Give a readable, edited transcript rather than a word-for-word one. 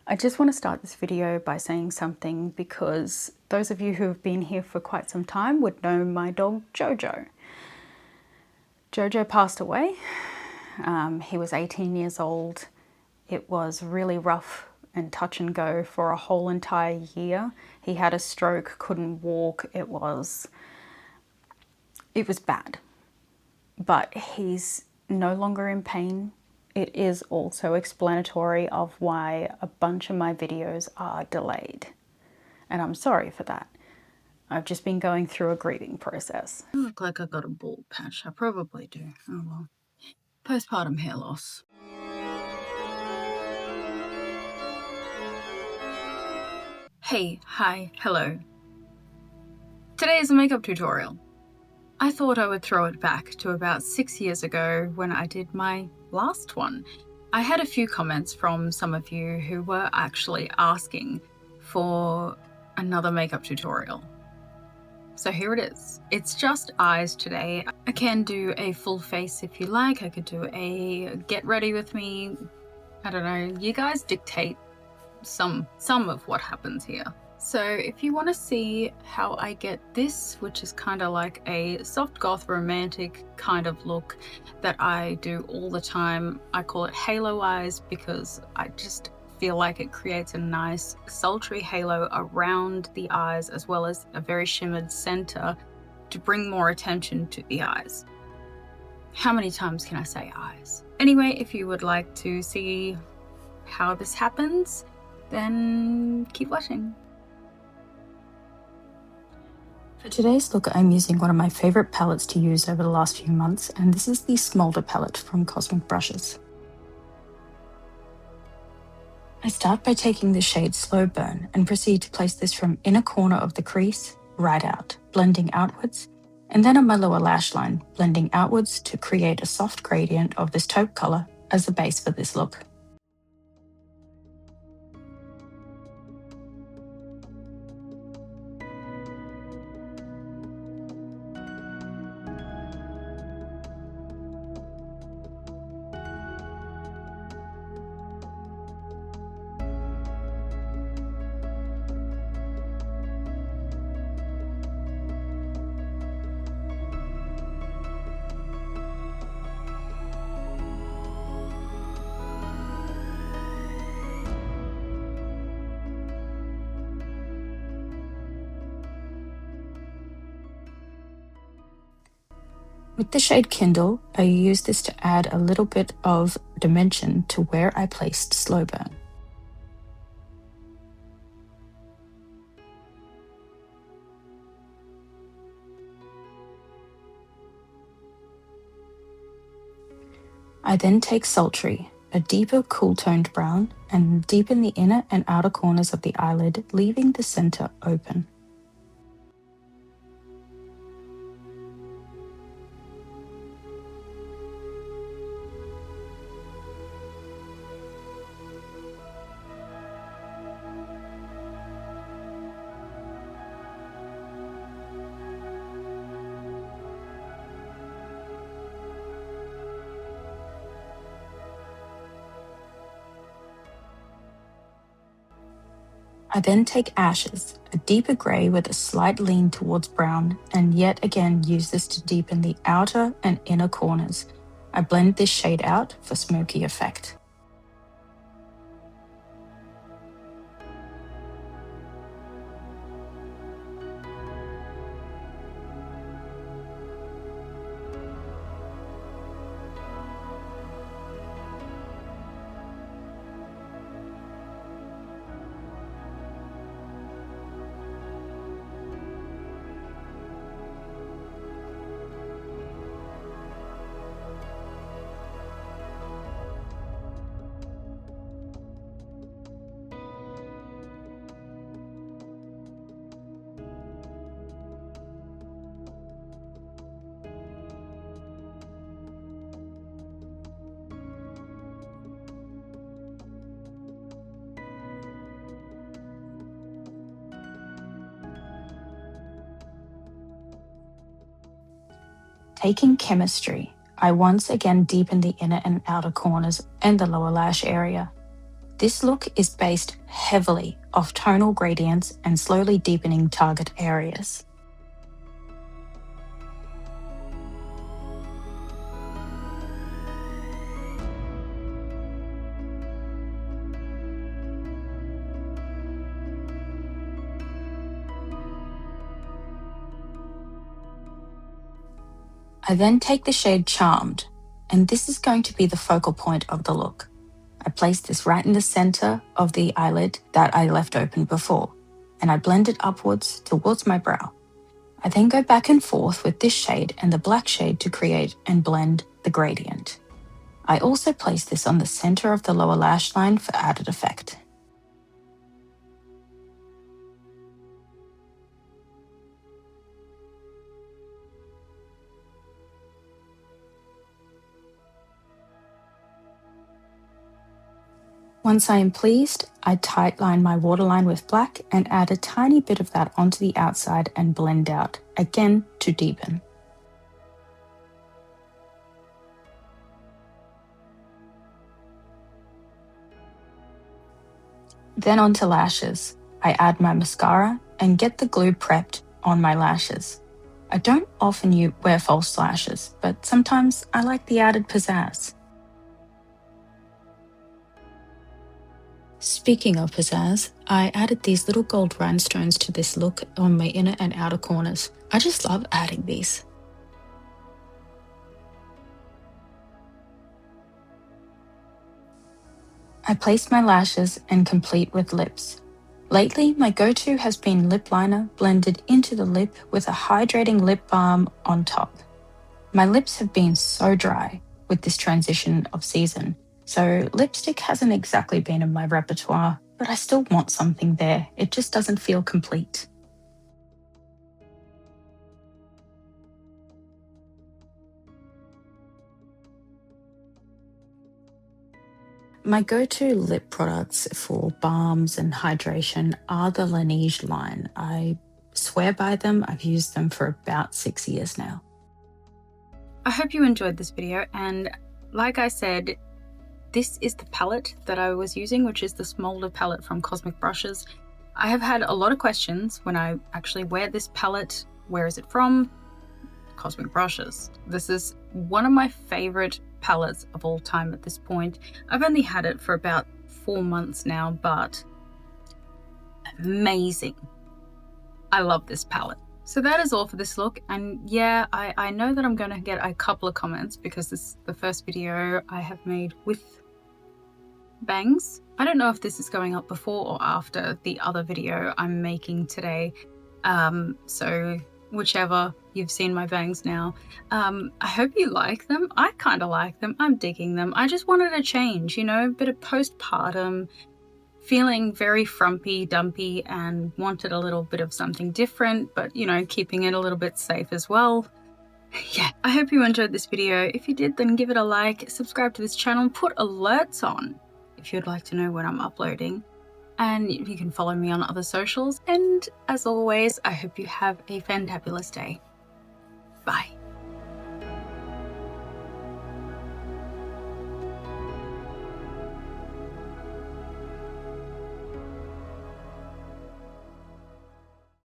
I just want to start this video by saying something because those of you who have been here for quite some time would know my dog Jojo. Jojo passed away. He was 18 years old. It was really rough and touch and go for a whole entire year. He had a stroke, couldn't walk. It was bad. But he's no longer in pain. It is also explanatory of why a bunch of my videos are delayed. And I'm sorry for that. I've just been going through a grieving process. I look like I got a bald patch. I probably do. Oh well. Postpartum hair loss. Hey, hi, hello. Today is a makeup tutorial. I thought I would throw it back to about 6 years ago when I did my last one. I had a few comments from some of you who were actually asking for another makeup tutorial. So here it is. It's just eyes today. I can do a full face if you like. I could do a get ready with me. I don't know. You guys dictate some of what happens here. So if you want to see how I get this, which is kind of like a soft goth romantic kind of look that I do all the time, I call it halo eyes because I just feel like it creates a nice sultry halo around the eyes as well as a very shimmered center to bring more attention to the eyes. How many times can I say eyes? Anyway, if you would like to see how this happens, then keep watching. For today's look, I'm using one of my favorite palettes to use over the last few months, and this is the Smolder palette from Cosmic Brushes. I start by taking the shade Slow Burn and proceed to place this from inner corner of the crease, right out, blending outwards, and then on my lower lash line, blending outwards to create a soft gradient of this taupe color as the base for this look. With the shade Kindle, I use this to add a little bit of dimension to where I placed Slow Burn. I then take Sultry, a deeper cool-toned brown, and deepen the inner and outer corners of the eyelid, leaving the center open. I then take Ashes, a deeper grey with a slight lean towards brown, and yet again use this to deepen the outer and inner corners. I blend this shade out for smoky effect. Taking Chemistry, I once again deepen the inner and outer corners and the lower lash area. This look is based heavily off tonal gradients and slowly deepening target areas. I then take the shade Charmed, and this is going to be the focal point of the look. I place this right in the center of the eyelid that I left open before, and I blend it upwards towards my brow. I then go back and forth with this shade and the black shade to create and blend the gradient. I also place this on the center of the lower lash line for added effect. Once I am pleased, I tightline my waterline with black and add a tiny bit of that onto the outside and blend out, again to deepen. Then onto lashes. I add my mascara and get the glue prepped on my lashes. I don't often wear false lashes, but sometimes I like the added pizzazz. Speaking of pizzazz, I added these little gold rhinestones to this look on my inner and outer corners. I just love adding these. I place my lashes and complete with lips. Lately, my go-to has been lip liner blended into the lip with a hydrating lip balm on top. My lips have been so dry with this transition of season, so lipstick hasn't exactly been in my repertoire, but I still want something there. It just doesn't feel complete. My go-to lip products for balms and hydration are the Laneige line. I swear by them. I've used them for about 6 years now. I hope you enjoyed this video, and like I said, this is the palette that I was using, which is the Smolder palette from Cosmic Brushes. I have had a lot of questions when I actually wear this palette. Where is it from? Cosmic Brushes. This is one of my favorite palettes of all time at this point. I've only had it for about 4 months now, but amazing. I love this palette. So that is all for this look, and yeah, I know that I'm going to get a couple of comments because this is the first video I have made with bangs. I don't know if this is going up before or after the other video I'm making today, so whichever, you've seen my bangs now. I hope you like them. I kind of like them. I'm digging them. I just wanted a change, you know, a bit of postpartum, feeling very frumpy, dumpy, and wanted a little bit of something different, but, you know, keeping it a little bit safe as well. Yeah, I hope you enjoyed this video. If you did, then give it a like, subscribe to this channel, put alerts on if you'd like to know when I'm uploading, and you can follow me on other socials. And as always, I hope you have a fantabulous day. Bye.